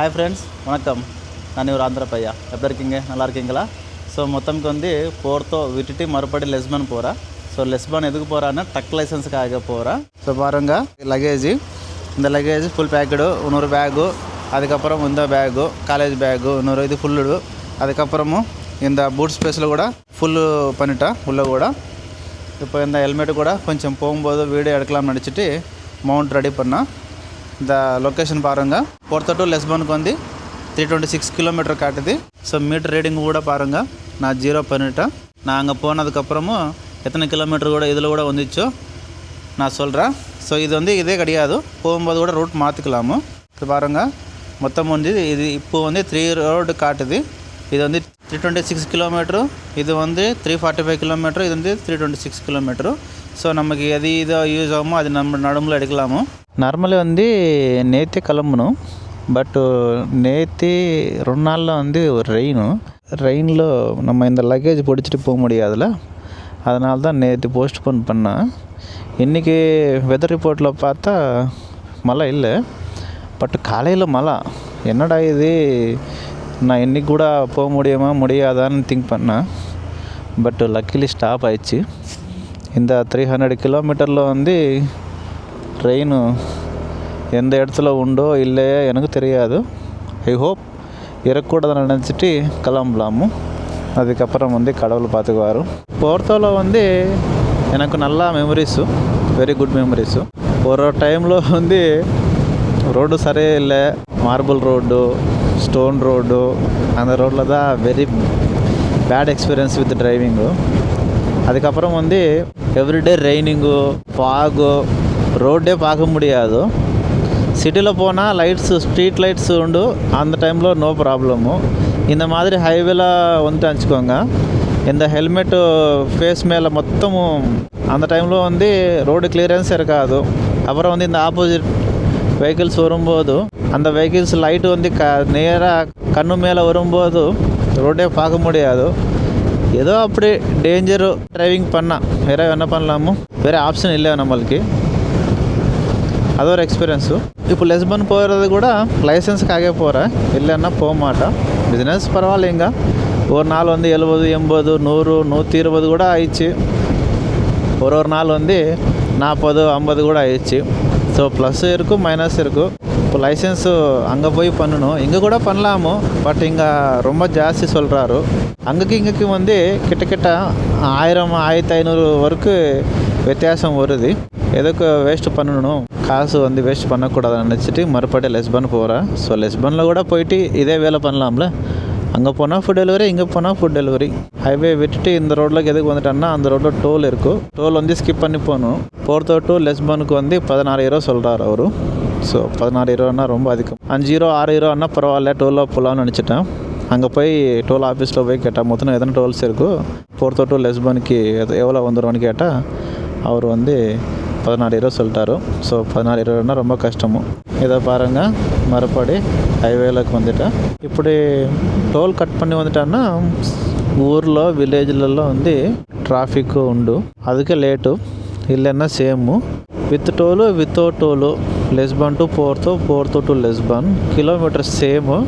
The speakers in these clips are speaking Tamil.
ஹாய் ஃப்ரெண்ட்ஸ், வணக்கம். நான் ஒரு ஆந்திர பையா. எப்படி இருக்கீங்க? நல்லா இருக்கீங்களா? ஸோ மொத்தம்க்கு வந்து போர்த்தோ விட்டுட்டு மறுபடி லெஸ்பன் போகிறேன். ஸோ லெஸ்பன் எதுக்கு போகிறான்னா டக் லைசன்ஸுக்காக போகிறேன். ஸோ பாருங்கள், லக்கேஜ், இந்த லக்கேஜ் ஃபுல் பேக்கடு, இன்னொரு பேகு, அதுக்கப்புறம் இந்த பேகு காலேஜ் பேகு, இன்னொரு இது ஃபுல்லு, அதுக்கப்புறமும் இந்த பூட் ஸ்பேஸில் கூட ஃபுல்லு பண்ணிட்டேன் உள்ளே கூட. இப்போ இந்த ஹெல்மெட்டு கூட கொஞ்சம் போகும்போது வீடியோ எடுக்கலாம்னு நினச்சிட்டு மவுண்ட் ரெடி பண்ணேன். இந்த லொக்கேஷன் பாருங்கள், போர்த்தோ டு லெஸ்பனுக்கு வந்து 326 கிலோமீட்டர் காட்டுது. ஸோ மீட்டர் ரீடிங் கூட பாருங்கள், நான் 0 பண்ணிட்டேன். நான் அங்கே போனதுக்கப்புறமும் எத்தனை கிலோமீட்டர் கூட இதில் கூட வந்துச்சோ நான் சொல்கிறேன். ஸோ இது வந்து இதே கிடையாது, போகும்போது கூட ரூட் மாற்றிக்கலாமோ. இது பாருங்கள், மொத்தம் வந்து இது இப்போ வந்து 3 ரோடு காட்டுது. இது வந்து 326 கிலோமீட்ரு, இது வந்து 345 கிலோமீட்ரு, இது வந்து 326 கிலோமீட்ரு. ஸோ நமக்கு எது இதோ யூஸ் ஆகுமோ அது நம்ம நடுமில் எடுக்கலாமோ. நார்மலி வந்து நேற்றே கிளம்பணும், பட்டு நேற்று 2 நாளில் வந்து ஒரு ரெயினில் நம்ம இந்த லக்கேஜ் பிடிச்சிட்டு போக முடியாதுல்ல, அதனால தான் நேற்று போஸ்ட்போன் பண்ணேன். இன்றைக்கி வெதர் ரிப்போர்ட்டில் பார்த்தா மழை இல்லை, பட் காலையில் மழை. என்னடா இது, நான் இன்றைக்கி கூட போக முடியாதான்னு திங்க் பண்ணேன். பட் லக்கிலி ஸ்டாப் ஆயிடுச்சு. இந்த 300 கிலோமீட்டரில் வந்து ட்ரெயின் எந்த இடத்துல உண்டோ இல்லையோ எனக்கு தெரியாது. ஐ ஹோப் இறக்கூடாதுன்னு நினச்சிட்டு கிளம்பலாமோ. அதுக்கப்புறம் வந்து கடவுள் பார்த்துக்குவார். போர்த்தோவில் வந்து எனக்கு நல்லா மெமரிஸு, வெரி குட் மெமரிஸு. ஒரு டைமில் வந்து ரோடு சரியே இல்லை, மார்பிள் ரோடு, ஸ்டோன் ரோடு, அந்த ரோட்டில் தான் very bad experience with driving. அதுக்கப்புறம் வந்து எவ்ரிடே ரெய்னிங்கு, ஃபாகு, ரோடே பார்க்க முடியாது. சிட்டியில் போனால் லைட்ஸு, ஸ்ட்ரீட் லைட்ஸு உண்டு, அந்த டைமில் நோ ப்ராப்ளமு. இந்த மாதிரி ஹைவேல வந்துட்டு வச்சுக்கோங்க, இந்த ஹெல்மெட்டு ஃபேஸ் மேலே மொத்தமும் அந்த டைமில் வந்து ரோடு கிளியரன்ஸ் இருக்காது. அப்புறம் வந்து இந்த ஆப்போசிட் வெஹிக்கிள்ஸ் வரும்போது அந்த வெஹிக்கிள்ஸ் லைட்டு வந்து நேராக கண்ணு மேலே வரும்போது ரோடே பார்க்க முடியாது. ஏதோ அப்படி டேஞ்சரு டிரைவிங் பண்ணால் வேறு என்ன பண்ணலாமோ, வேறு ஆப்ஷன் இல்லை நம்மளுக்கு. அது ஒரு எக்ஸ்பீரியன்ஸு. இப்போ லெஸ்பன் போகிறது கூட லைசன்ஸுக்காக போகிறேன், இல்லைன்னா போக மாட்டேன். பிஸ்னஸ் பரவாயில்லைங்க, ஒரு நாள் வந்து 70, 80, 100, 120 கூட ஆயிடுச்சு. ஒரு நாள் வந்து 40, 50 கூட ஆயிடுச்சு. ஸோ ப்ளஸ் இருக்கும், மைனஸ் இருக்கும். இப்போ லைசன்ஸு அங்கே போய் பண்ணணும், இங்கே கூட பண்ணலாமோ, பட் இங்கே ரொம்ப ஜாஸ்தி சொல்கிறாரு. அங்கேக்கு இங்கேக்கு வந்து கிட்டத்தட்ட 1000, 1500 வரைக்கும் வித்தியாசம் வருது. எதுக்கு வேஸ்ட் பண்ணணும், காசு வந்து வேஸ்ட் பண்ணக்கூடாதுன்னு நினச்சிட்டு மறுபடியும் லெஸ்பன் போகிறேன். ஸோ லெஸ்பனில் கூட போயிட்டு இதே வேலை பண்ணலாம்ல. அங்கே போனால் ஃபுட் டெலிவரி, இங்கே போனால் ஃபுட் டெலிவரி. ஹைவே விட்டுட்டு இந்த ரோட்டில் எதுக்கு வந்துட்டோன்னா அந்த ரோட்டில் டோல் இருக்கும், டோல் வந்து ஸ்கிப் பண்ணி போகணும். போர்த்தோ டு லெஸ்பனுக்கு வந்து 16,000 சொல்கிறார் அவரு. ஸோ 16,000 ரொம்ப அதிகம். 5,000, 6,000 பரவாயில்ல, டோலில் போகலான்னு நினச்சிட்டேன். அங்கே போய் டோல் ஆஃபீஸில் போய் கேட்டால் மொத்தம் எத்தனை டோல்ஸ் இருக்கோ, போர்த்தோ டு லெஸ்பனுக்கு எவ்வளோ வந்துடும்னு கேட்டால் அவர் வந்து 16,000 சொல்லிட்டாரு. ஸோ 16,000 ரொம்ப கஷ்டமும். இதை பாருங்கள், மறுபடி ஹைவேலுக்கு வந்துட்டேன். இப்படி டோல் கட் பண்ணி வந்துட்டான்னா ஊரில் வில்லேஜ்லலாம் வந்து ట్రాఫిక్ ఉండు, ಅದಕ್ಕೆ ಲೇಟು. ಇಲ್ಲೆನ್ನ same, with toll without toll. Lisbon to Porto, Porto to Lisbon kilometre same,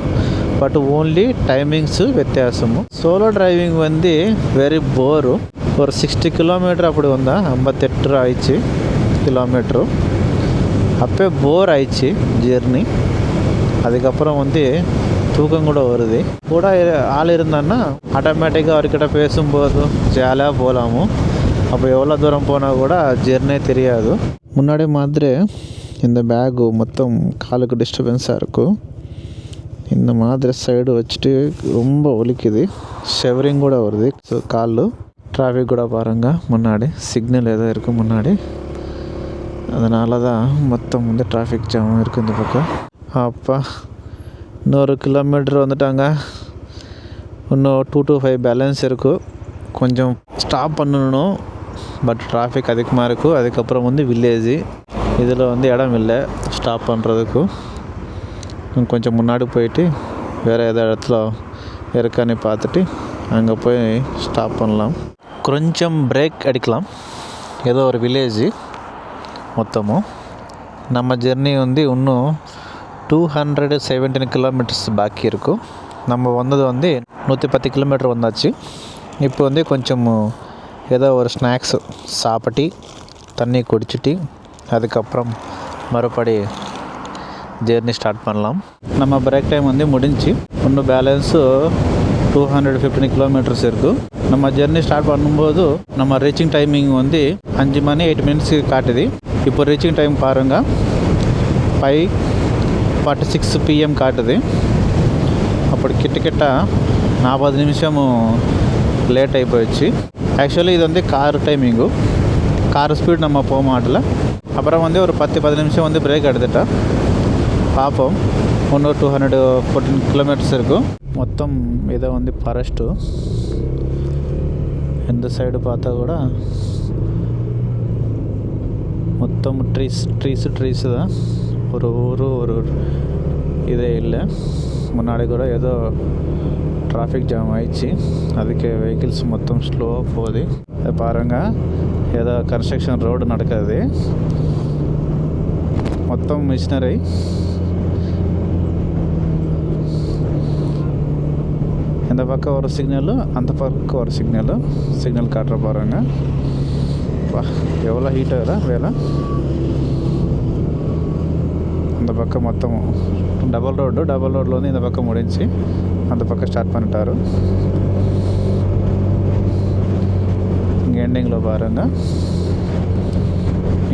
but only timings వ్యత్యాసము. సోలో డ్రైవింగ్ வந்து வெரி போரு. ஒரு 60 கிலோமீட்டர் அப்படி வந்தா 58 ஆயிடுச்சு கிலோமீட்டரு. அப்போ போர் ஆயிடுச்சு ஜெர்னி. அதுக்கப்புறம் வந்து தூக்கம் கூட வருது. கூட ஆள் இருந்தான்னா ஆட்டோமேட்டிக்காக அவர்கிட்ட பேசும்போது ஜாலியாக போகலாமோ. அப்போ எவ்வளோ தூரம் போனால் கூட ஜெர்னே தெரியாது. முன்னாடி மாதிரி இந்த பேகு மொத்தம் காலுக்கு டிஸ்டர்பன்ஸாக இருக்கும். இந்த மாதிரி சைடு வச்சுட்டு ரொம்ப ஒலிக்குது, ஷெவரிங் கூட வருது. ஸோ கால் டிராஃபிக் கூட பாருங்கள், முன்னாடி சிக்னல் ஏதோ இருக்குது முன்னாடி, அதனால தான் மொத்தம் வந்து டிராஃபிக் ஜாம் இருக்குது இந்த பக்கம். அப்பா, இன்னொரு கிலோமீட்டர் வந்துட்டாங்க. இன்னும் 2 to 5 பேலன்ஸ் இருக்குது. கொஞ்சம் ஸ்டாப் பண்ணணும், பட் டிராஃபிக் அதிகமாக இருக்கும். அதுக்கப்புறம் வந்து வில்லேஜு, இதில் வந்து இடம் இல்லை ஸ்டாப் பண்ணுறதுக்கும். கொஞ்சம் முன்னாடி போயிட்டு வேறு ஏதோ இடத்துல இருக்கான்னு பார்த்துட்டு அங்கே போய் ஸ்டாப் பண்ணலாம். கொஞ்சம் பிரேக் அடிக்கலாம். ஏதோ ஒரு வில்லேஜு மொத்தமும். நம்ம ஜெர்னி வந்து இன்னும் 217 கிலோமீட்டர்ஸ் பாக்கி இருக்கும். நம்ம வந்தது 110 கிலோமீட்டர் வந்தாச்சு. இப்போ கொஞ்சம் ஏதோ ஒரு ஸ்நாக்ஸ் சாப்பிட்டு தண்ணி குடிச்சிட்டு அதுக்கப்புறம் மறுபடி ஜேர்னி ஸ்டார்ட் பண்ணலாம். நம்ம பிரேக் டைம் முடிஞ்சு இன்னும் பேலன்ஸு 215 கிலோமீட்டர்ஸ் இருக்குது. நம்ம ஜெர்னி ஸ்டார்ட் பண்ணும்போது நம்ம ரீச்சிங் டைமிங் 5 மணி 8 மினிட்ஸ் காட்டுது. இப்போ ரீச்சிங் டைம் பாருங்கள் 5:46 PM காட்டுது. అప్పుడు కిట్టకిట్ట 40 నిమిషము లేట్ అయిపోయిடுச்சு. ஆக்சுவலி இது கார் டைமிங்கு, கார் ஸ்பீட் நம்ம போக மாட்டல. அப்புறம் ஒரு 10 நிமிஷம் பிரேக் எடுத்துட்டா பார்ப்போம். இன்னொரு 214 கிலோமீட்டர்ஸ் இருக்கும். மொத்தம் இதை ஃபாரஸ்ட்டு எந்த சைடு பார்த்தா கூட மொத்தம் ட்ரீஸு தான். ஒரு ஊர் ஒரு இதே இல்லை. முன்னாடி கூட ஏதோ ట్రాఫిక్ జామ్ ஆயிடுச்சு. அதுக்கு வெஹிக்கிள்ஸ் மொத்தம் ஸ்லோவாக போகுது. அதை பாருங்கள், ஏதோ கன்ஸ்ட்ரக்ஷன் ரோடு நடக்குது. மொத்தம் மிஷினரி. இந்த பக்கம் ஒரு சிக்னலு, அந்த பக்கம் ஒரு சிக்னல் காட்டுற பாருங்க. எவ்வளோ ஹீட் ஆகுதா வேலை. அந்த பக்கம் மொத்தம் டபுள் ரோடில் இந்த பக்கம் முடிஞ்சு அந்த பக்கம் ஸ்டார்ட் பண்ணிட்டாரு. இங்கே எண்டிங்கில் பாருங்கள்,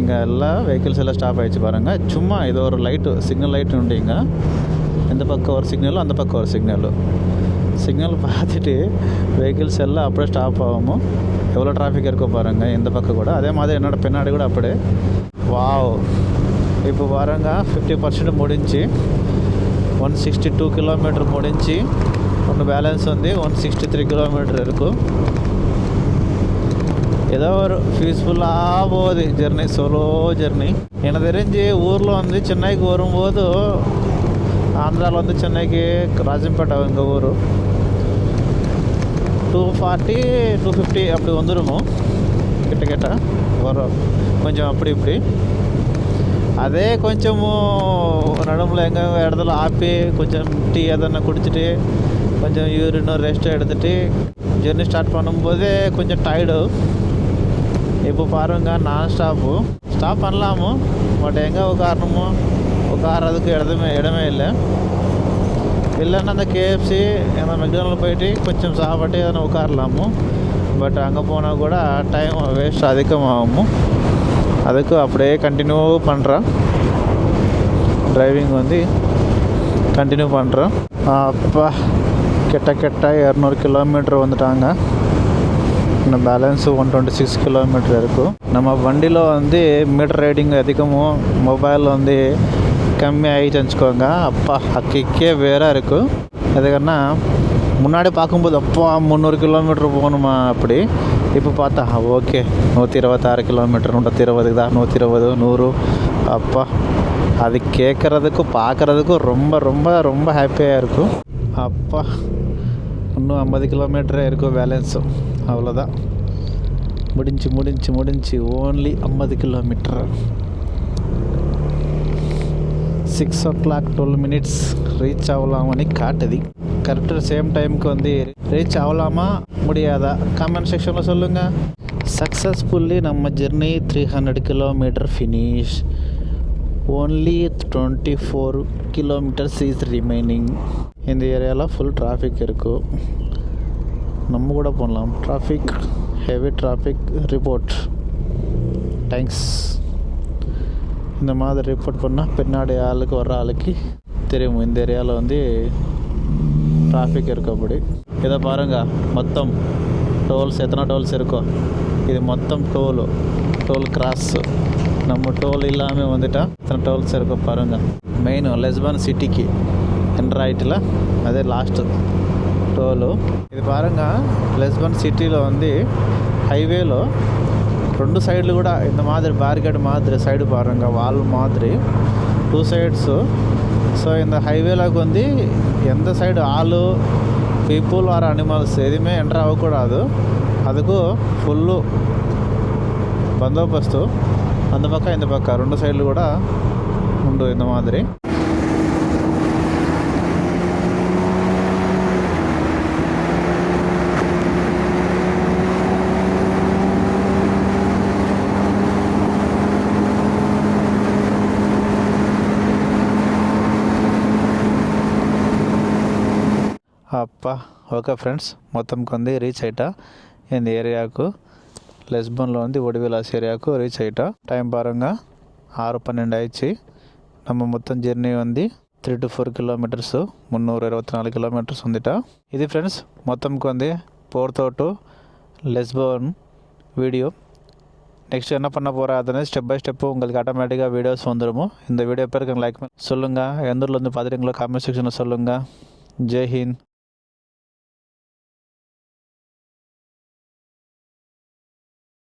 இங்கே எல்லாம் வெஹிக்கிள்ஸ் எல்லாம் ஸ்டாப் ஆகிடுச்சு பாருங்கள். சும்மா இது ஒரு லைட்டு, சிக்னல் லைட்டு உண்டுங்க. இந்த பக்கம் ஒரு சிக்னலும் அந்த பக்கம் ஒரு சிக்னல் பார்த்துட்டு வெஹிக்கிள்ஸ் எல்லாம் அப்படியே ஸ்டாப் ஆகாமல் எவ்வளோ டிராஃபிக் இருக்கோ பாருங்கள். இந்த பக்கம் கூட அதே மாதிரி என்னோடய பின்னாடி கூட அப்படியே. வாவ், இப்போ பாருங்க 50% முடிஞ்சு 162 கிலோமீட்டர் முடிஞ்சு ஒன்று பேலன்ஸ் 163 கிலோமீட்டர் இருக்கும். ஏதோ ஒரு பீஸ்ஃபுல்லாக போகுது ஜெர்னி, சோலோ ஜெர்னி. எனக்கு தெரிஞ்சு ஊரில் சென்னைக்கு வரும்போது, ஆந்திராவில் சென்னைக்கு ராஜம்பேட்டை எங்கள் ஊர் 240 250 அப்படி வந்துடுமோ கிட்ட வரும். கொஞ்சம் அப்படி இப்படி. அதே கொஞ்சமோ நடுவில் எங்கே இடத்துல ஆப்பி கொஞ்சம் டீ எதனா குடிச்சிட்டு கொஞ்சம் யூரின் ரெஸ்ட் எடுத்துகிட்டு ஜெர்னி ஸ்டார்ட் பண்ணும்போதே கொஞ்சம் டயர்டு. இப்போ பாருங்க, நான் ஸ்டாப் பண்ணலாமோ, பட் எங்கே உட்காரணுமோ உட்காரதுக்கு இடமே இல்லை. இல்லைன்னா அந்த கேஎஃப்சி அந்த மெக்டானல் போயிட்டு கொஞ்சம் சாப்பிட்டு எதனா உட்காரலாமோ. பட் அங்கே போனால் கூட டைம் வேஸ்ட் அதிகமாகுமோ. அதுக்கு அப்படியே கண்டினியூ பண்ணுறேன். டிரைவிங் கண்டினியூ பண்ணுறேன். அப்பா கிட்ட 200 கிலோமீட்டர் வந்துட்டாங்க. இன்னும் பேலன்ஸு 126 கிலோமீட்டர் இருக்கும். நம்ம வண்டியில் மீட்டர் ரைடிங் அதிகமும் மொபைல் கம்மி ஆகிட்டு வச்சுக்கோங்க. அப்பா அக்கிக்கே வேற இருக்கும். அதுக்குன்னா முன்னாடி பார்க்கும்போது அப்பா 300 கிலோமீட்டர் போகணுமா அப்படி. இப்போ பார்த்தா ஓகே 126 கிலோமீட்டர், 120 தான், 120 100. அப்பா அது கேட்குறதுக்கும் பார்க்குறதுக்கும் ரொம்ப ரொம்ப ரொம்ப ஹாப்பியாக இருக்கும். அப்பா இன்னும் 50 கிலோமீட்டரே இருக்கும் பேலன்ஸும். அவ்வளோதான், முடிஞ்சு ஓன்லி 50 கிலோமீட்டர். 6:12 ரீச் ஆகலாமని காட்டுது. கரெக்டாக சேம் டைமுக்கு ரீச் ஆகலாமா முடியாதா கமெண்ட் செக்ஷனில் சொல்லுங்கள். சக்ஸஸ்ஃபுல்லி நம்ம journey 300 kilometre finish. Only 24 kilometres is remaining. இந்த ஏரியாவில் ஃபுல் டிராஃபிக் இருக்கும். நம்ம கூட போகலாம். Traffic, heavy traffic report. Thanks. இந்த மாதிரி ரிப்போர்ட் பண்ணால் பின்னாடி வர்ற ஆளுக்கு தெரியும் இந்த ஏரியாவில் டிராஃபிக் இருக்கு. அப்படி இதை பாருங்கள், மொத்தம் டோல்ஸ் எத்தனை டோல்ஸ் இருக்கோ இது மொத்தம் டோல் கிராஸு. நம்ம டோல் இல்லாமல் வந்துட்டால் எத்தனை டோல்ஸ் இருக்கோ பாருங்கள். மெயின் லெஸ்பான் சிட்டிக்கு என்ட்ராய்ட்டில் அதே லாஸ்ட்டு டோலு. இது பாருங்கள், லெஸ்பான் சிட்டியில் ஹைவேలో 2 సైడ్లు కూడా இந்த மாதிரி பேரிகேட் மாதிரி சைடு பாருங்கள், வால் மாதிரி 2 சைட்ஸு. ஸோ இந்த ஹைவேலாக்கு எந்த சைடு ஆளு பீப்புள் ஆர் அனிமல்ஸ் எதுவுமே என்ட்ரு ஆகக்கூடாது. அதுக்கு ஃபுல்லு బందోబస్తు. அந்த பக்கம் இந்த பக்கம் 2 சைடில் கூட உண்டு இந்த மாதிரி. அப்பா ஓகே ஃப்ரெண்ட்ஸ் మొత్తంకి வந்து ரீச் ஆயிட்டா இந்த ஏரியாவுக்கு லெஸ்பனில் வந்து ஒடிவிலாஸ் ஏரியாவுக்கு ரீச் ஆயிட்டா டைம் பாருங்க 6:12 ஆயிடுச்சு நம்ம மொத்தம் ஜெர்నీ வந்து 3 to 4 kilometers 324 kilometers வந்துட்டா ఇది ఫ్రెండ్స్ మొత్తంకి வந்து போர்த்தோ டு லெஸ்பன் வீடியோ நெக்ஸ்ட் என்ன பண்ண போகிறேன் அதனை ஸ்டெப் பை ஸ்டெப்பு உங்களுக்கு ஆட்டோமேட்டிக்காக வீடியோஸ் வந்துடுமோ இந்த வீடியோ பேருக்கு லைக் சொல்லுங்கள் எந்த ஊர்லேருந்து பார்த்துட்டீங்களோ காமெண்ட் செக்ஷனில் சொல்லுங்கள் ஜெய் ஹிந்த்.